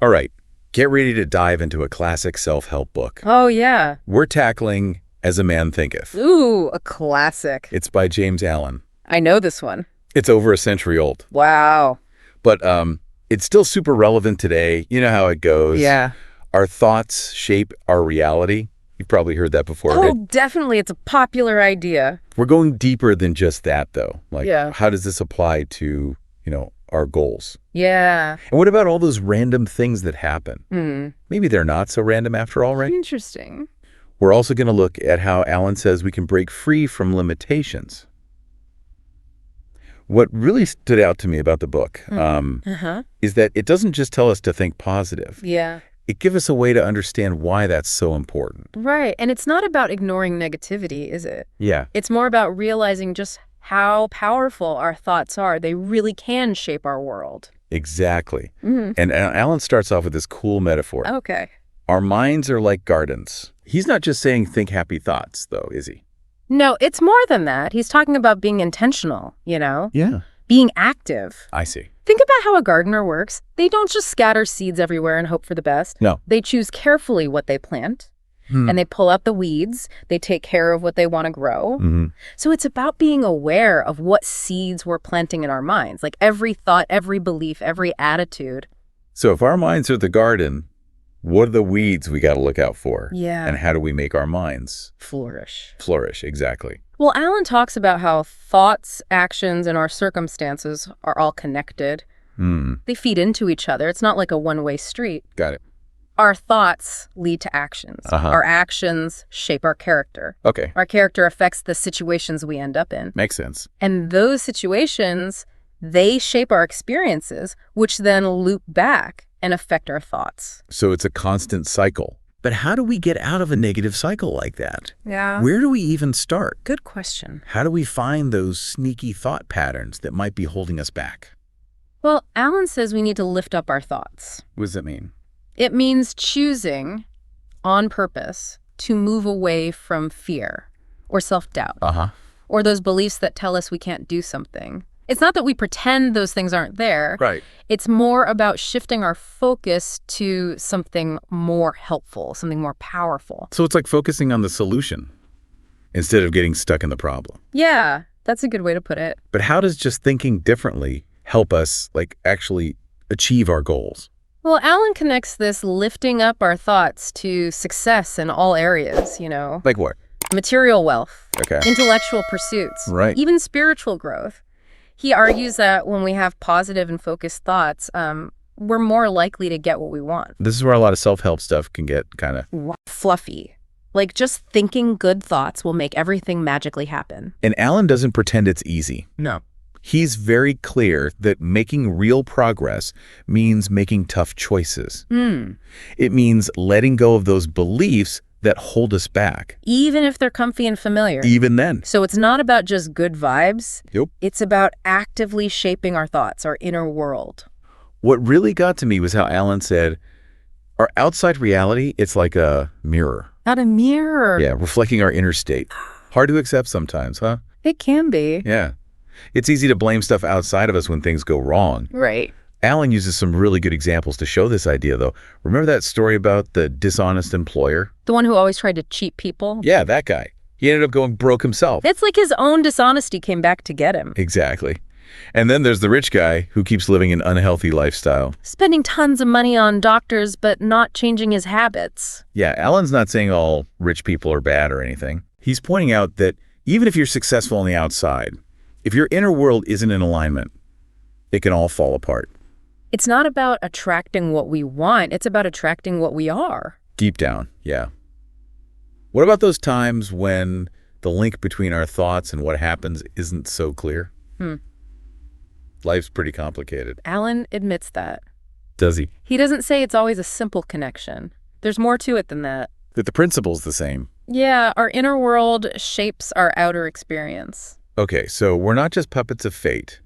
All right, get ready to dive into a classic self-help book. Oh, yeah. We're tackling As a Man Thinketh. Ooh, a classic. It's by James Allen. I know this one. It's over a century old, Wow. but it's still super relevant today. You know how it goes. Yeah. Our thoughts shape our reality. You've probably heard that before. Oh, right? definitely. It's a popular idea. We're going deeper than just that, though. Like, Yeah. how does this apply to, our goals? Yeah. And what about all those random things that happen? Maybe they're not so random after all, right? Interesting. We're also going to look at how Allen says we can break free from limitations. What really stood out to me about the book is that it doesn't just tell us to think positive. Yeah. It gives us a way to understand why that's so important. Right. And it's not about ignoring negativity, is it? Yeah. It's more about realizing just how powerful our thoughts are. They really can shape our world. Exactly. And Allen starts off with this cool metaphor. Okay. Our minds are like gardens. He's not just saying think happy thoughts, though, is he? No, it's more than that. He's talking about being intentional, Yeah. being active. I see. Think about how a gardener works. They don't just scatter seeds everywhere and hope for the best. No. They choose carefully what they plant, and they pull out the weeds. They take care of what they want to grow. So it's about being aware of what seeds we're planting in our minds, like every thought, every belief, every attitude. So if our minds are the garden, what are the weeds we got to look out for? Yeah. And how do we make our minds Flourish. flourish? Exactly. Well, Alan talks about how thoughts, actions, and our circumstances are all connected. They feed into each other. It's not like a one-way street. Got it. Our thoughts lead to actions. Our actions shape our character. Okay. Our character affects the situations we end up in. Makes sense. And those situations, they shape our experiences, which then loop back and affect our thoughts. So it's a constant cycle. But how do we get out of a negative cycle like that? Yeah. Where do we even start? Good question. How do we find those sneaky thought patterns that might be holding us back? Well, Alan says we need to lift up our thoughts. What does that mean? It means choosing on purpose to move away from fear or self-doubt or those beliefs that tell us we can't do something. It's not that we pretend those things aren't there. Right. It's more about shifting our focus to something more helpful, something more powerful. So it's like focusing on the solution instead of getting stuck in the problem. Yeah, that's a good way to put it. But how does just thinking differently help us, actually achieve our goals? Well, Alan connects this lifting up our thoughts to success in all areas, Like what? material wealth, Okay. intellectual pursuits, Right. even spiritual growth. He argues that when we have positive and focused thoughts, we're more likely to get what we want. This is where a lot of self-help stuff can get kind of... Fluffy. Like just thinking good thoughts will make everything magically happen. And Alan doesn't pretend it's easy. No. He's very clear that making real progress means making tough choices. It means letting go of those beliefs that hold us back. Even if they're comfy and familiar. Even then. So it's not about just good vibes. Yep. It's about actively shaping our thoughts, our inner world. What really got to me was how Alan said, our outside reality, it's like a mirror. Not a mirror. Yeah, reflecting our inner state. Hard to accept sometimes, huh? It can be. Yeah. It's easy to blame stuff outside of us when things go wrong. Right. Alan uses some really good examples to show this idea, though. Remember that story about the dishonest employer? The one who always tried to cheat people? Yeah, that guy. He ended up going broke himself. It's like his own dishonesty came back to get him. Exactly. And then there's the rich guy who keeps living an unhealthy lifestyle. Spending tons of money on doctors, but not changing his habits. Yeah, Alan's not saying all rich people are bad or anything. He's pointing out that even if you're successful on the outside, if your inner world isn't in alignment, it can all fall apart. It's not about attracting what we want. It's about attracting what we are. Deep down, yeah. What about those times when the link between our thoughts and what happens isn't so clear? Life's pretty complicated. Alan admits that. Does he? He doesn't say it's always a simple connection. There's more to it than that. That the principle's the same. Yeah, our inner world shapes our outer experience. Okay, so we're not just puppets of fate.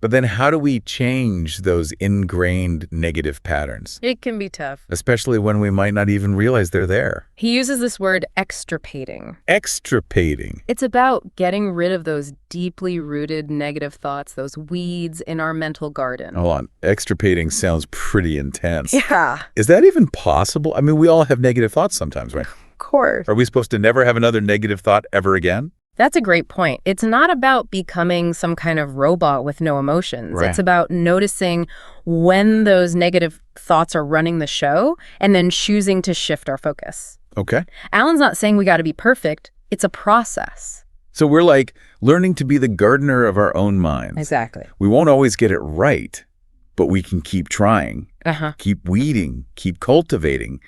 But then how do we change those ingrained negative patterns? It can be tough. Especially when we might not even realize they're there. He uses this word extirpating. Extirpating. It's about getting rid of those deeply rooted negative thoughts, those weeds in our mental garden. Hold on. Extirpating sounds pretty intense. Yeah. Is that even possible? I mean, we all have negative thoughts sometimes, right? Of course. Are we supposed to never have another negative thought ever again? That's a great point. It's not about becoming some kind of robot with no emotions. Right. It's about noticing when those negative thoughts are running the show and then choosing to shift our focus. Okay. Alan's not saying we got to be perfect. It's a process. So we're like learning to be the gardener of our own minds. Exactly. We won't always get it right, but we can keep trying, keep weeding, keep cultivating.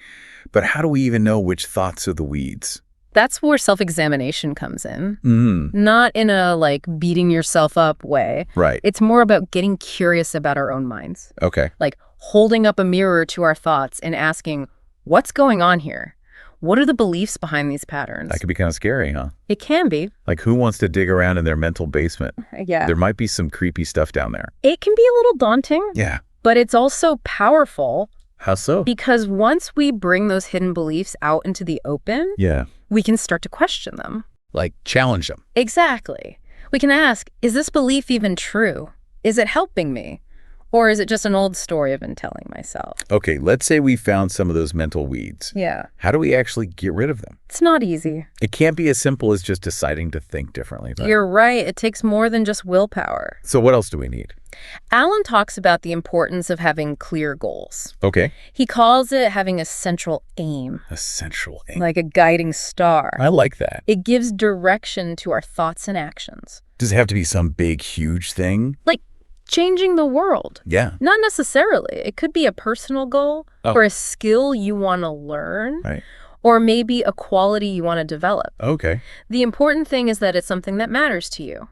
But how do we even know which thoughts are the weeds? That's where self-examination comes in. Mm-hmm. Not in a, like, beating yourself up way. Right. It's more about getting curious about our own minds. Okay. Like holding up a mirror to our thoughts and asking, what's going on here? What are the beliefs behind these patterns? That could be kind of scary, huh? It can be. Like, who wants to dig around in their mental basement? Yeah. There might be some creepy stuff down there. It can be a little daunting. Yeah. But it's also powerful. How so? Because once we bring those hidden beliefs out into the open, Yeah. we can start to question them. Like, challenge them. Exactly. We can ask, is this belief even true? Is it helping me? Or is it just an old story I've been telling myself? Okay, let's say we found some of those mental weeds. Yeah. How do we actually get rid of them? It's not easy. It can't be as simple as just deciding to think differently. But... You're right. It takes more than just willpower. So what else do we need? Alan talks about the importance of having clear goals. Okay. He calls it having a central aim. A central aim. Like a guiding star. I like that. It gives direction to our thoughts and actions. Does it have to be some big, huge thing? Like changing the world. Yeah. Not necessarily. It could be a personal goal or a skill you want to learn. Right. Or maybe a quality you want to develop. Okay. The important thing is that it's something that matters to you.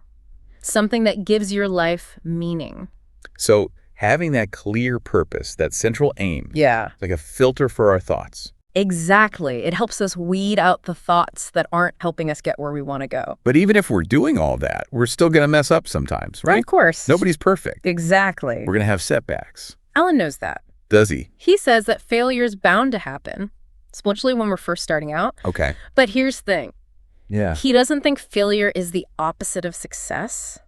Something that gives your life meaning. So having that clear purpose, that central aim, Yeah. like a filter for our thoughts. Exactly. It helps us weed out the thoughts that aren't helping us get where we want to go. But even if we're doing all that, we're still going to mess up sometimes, right? Of course. Nobody's perfect. Exactly. We're going to have setbacks. Alan knows that. Does he? He says that failure is bound to happen, especially when we're first starting out. Okay. But here's the thing. Yeah. He doesn't think failure is the opposite of success.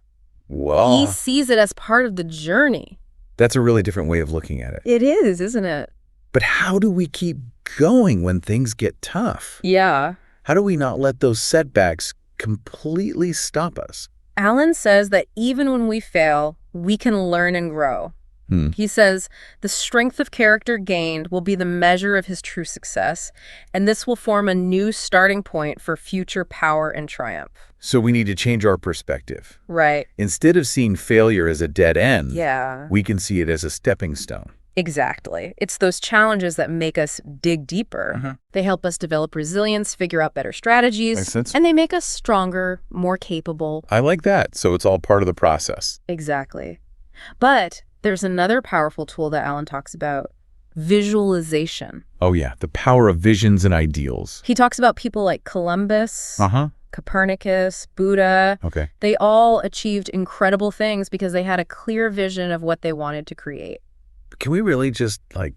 Whoa. He sees it as part of the journey. That's a really different way of looking at it. It is, isn't it? But how do we keep going when things get tough? Yeah. How do we not let those setbacks completely stop us? Alan says that even when we fail, we can learn and grow. He says the strength of character gained will be the measure of his true success, and this will form a new starting point for future power and triumph. So we need to change our perspective. Right. Instead of seeing failure as a dead end, Yeah. we can see it as a stepping stone. Exactly. It's those challenges that make us dig deeper. They help us develop resilience, figure out better strategies, Makes sense. and they make us stronger, more capable. I like that. So it's all part of the process. Exactly. But there's another powerful tool that Alan talks about, visualization. Oh, yeah. The power of visions and ideals. He talks about people like Columbus, Copernicus, Buddha. Okay. They all achieved incredible things because they had a clear vision of what they wanted to create. Can we really just, like,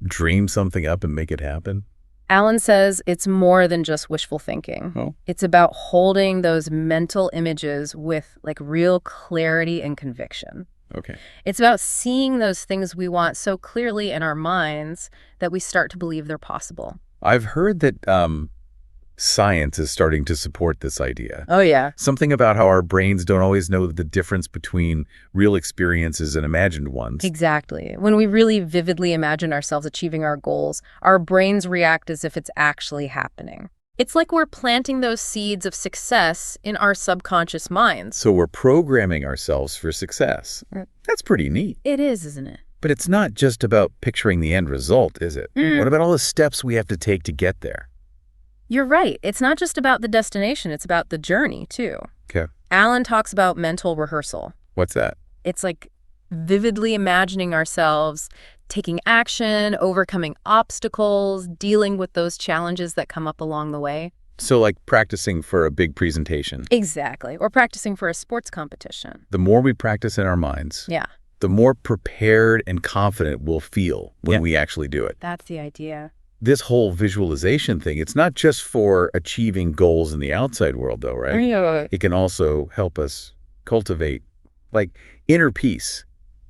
dream something up and make it happen? Alan says it's more than just wishful thinking. Oh. It's about holding those mental images with, like, real clarity and conviction. Okay. It's about seeing those things we want so clearly in our minds that we start to believe they're possible. I've heard that science is starting to support this idea. Oh, yeah. Something about how our brains don't always know the difference between real experiences and imagined ones. Exactly. When we really vividly imagine ourselves achieving our goals, our brains react as if it's actually happening. It's like we're planting those seeds of success in our subconscious minds. So we're programming ourselves for success. That's pretty neat. It is, isn't it? But it's not just about picturing the end result, is it? What about all the steps we have to take to get there? You're right. It's not just about the destination. It's about the journey, too. Okay. Alan talks about mental rehearsal. What's that? It's like vividly imagining ourselves taking action, overcoming obstacles, dealing with those challenges that come up along the way. So like practicing for a big presentation. Exactly. Or practicing for a sports competition. The more we practice in our minds, Yeah, the more prepared and confident we'll feel when we actually do it. that's the idea. This whole visualization thing, it's not just for achieving goals in the outside world, though, right? Yeah. It can also help us cultivate, like, inner peace,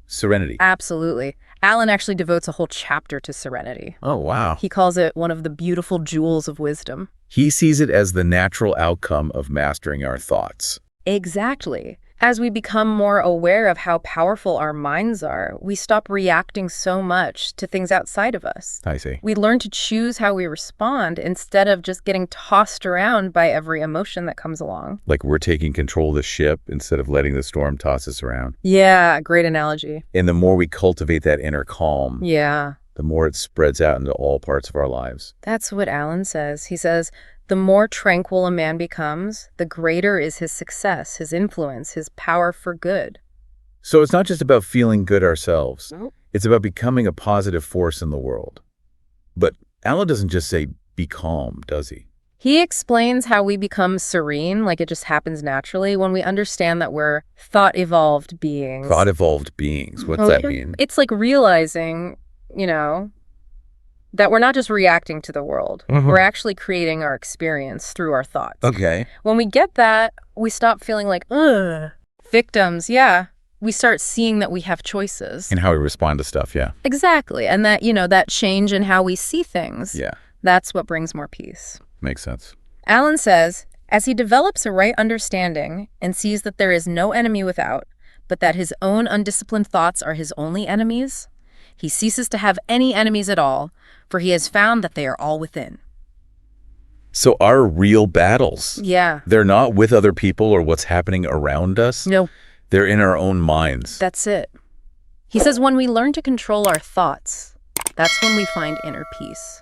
serenity. Absolutely. Alan actually devotes a whole chapter to serenity. Oh, wow. He calls it one of the beautiful jewels of wisdom. He sees it as the natural outcome of mastering our thoughts. Exactly. As we become more aware of how powerful our minds are, we stop reacting so much to things outside of us. I see. We learn to choose how we respond instead of just getting tossed around by every emotion that comes along. Like we're taking control of the ship instead of letting the storm toss us around. Yeah, great analogy. And the more we cultivate that inner calm, Yeah. the more it spreads out into all parts of our lives. That's what Alan says. He says, the more tranquil a man becomes, the greater is his success, his influence, his power for good. So it's not just about feeling good ourselves. Nope. It's about becoming a positive force in the world. But Alan doesn't just say, be calm, does he? He explains how we become serene, like it just happens naturally, when we understand that we're thought-evolved beings. Thought-evolved beings. What's that mean? It's like realizing, that we're not just reacting to the world. We're actually creating our experience through our thoughts. Okay. When we get that, we stop feeling like, ugh, victims. Yeah. We start seeing that we have choices. And how we respond to stuff, yeah. Exactly. And that, that change in how we see things. Yeah. That's what brings more peace. Makes sense. Alan says, as he develops a right understanding and sees that there is no enemy without, but that his own undisciplined thoughts are his only enemies, he ceases to have any enemies at all, for he has found that they are all within. So our real battles, Yeah. they're not with other people or what's happening around us. No, They're in our own minds. that's it. He says when we learn to control our thoughts, that's when we find inner peace.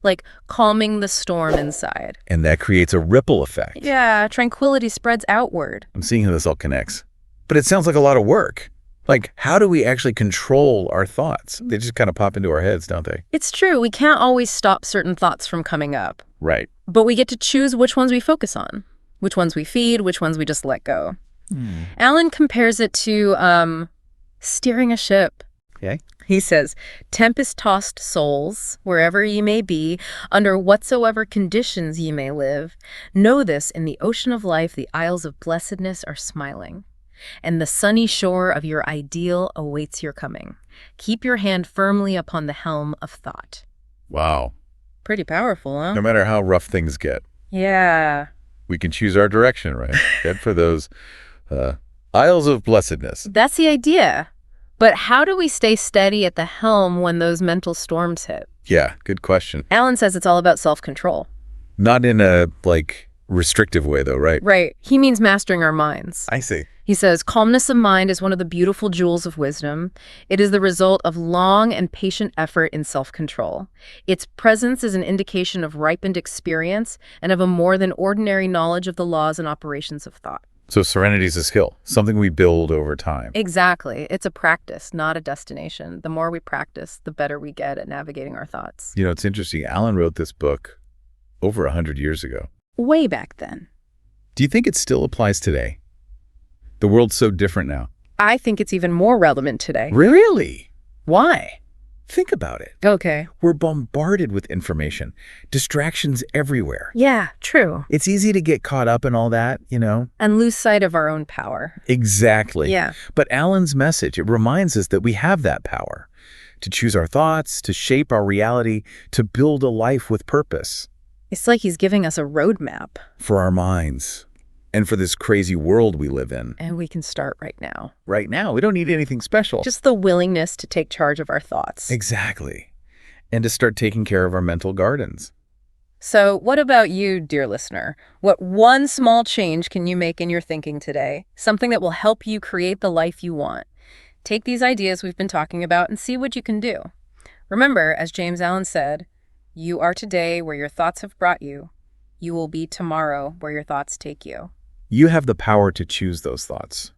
Like calming the storm inside. And that creates a ripple effect. Yeah, tranquility spreads outward. I'm seeing how this all connects. But it sounds like a lot of work. Like, how do we actually control our thoughts? They just kind of pop into our heads, don't they? It's true, we can't always stop certain thoughts from coming up. Right. But we get to choose which ones we focus on, which ones we feed, which ones we just let go. Alan compares it to steering a ship. Okay. He says, tempest-tossed souls, wherever ye may be, under whatsoever conditions ye may live, know this, in the ocean of life the isles of blessedness are smiling, and the sunny shore of your ideal awaits your coming. Keep your hand firmly upon the helm of thought. Wow. Pretty powerful, huh? No matter how rough things get, Yeah. we can choose our direction, right? Head for those isles of blessedness. That's the idea. But how do we stay steady at the helm when those mental storms hit? Yeah, good question. Alan says it's all about self-control. Not in a, restrictive way, though, right? Right. He means mastering our minds. I see. He says, calmness of mind is one of the beautiful jewels of wisdom. It is the result of long and patient effort in self-control. Its presence is an indication of ripened experience and of a more than ordinary knowledge of the laws and operations of thought. So serenity is a skill, something we build over time. Exactly. It's a practice, not a destination. The more we practice, the better we get at navigating our thoughts. You know, it's interesting. Alan wrote this book over 100 years ago. Way back then. Do you think it still applies today? The world's so different now. I think it's even more relevant today. Really? Why? Think about it. Okay. We're bombarded with information, distractions everywhere. Yeah, true. It's easy to get caught up in all that, And lose sight of our own power. Exactly. Yeah. But Alan's message, it reminds us that we have that power to choose our thoughts, to shape our reality, to build a life with purpose. It's like he's giving us a roadmap. For our minds and for this crazy world we live in. And we can start right now. Right now, we don't need anything special. Just the willingness to take charge of our thoughts. Exactly. And to start taking care of our mental gardens. So what about you, dear listener? What one small change can you make in your thinking today? Something that will help you create the life you want. Take these ideas we've been talking about and see what you can do. Remember, as James Allen said, you are today where your thoughts have brought you. You will be tomorrow where your thoughts take you. You have the power to choose those thoughts.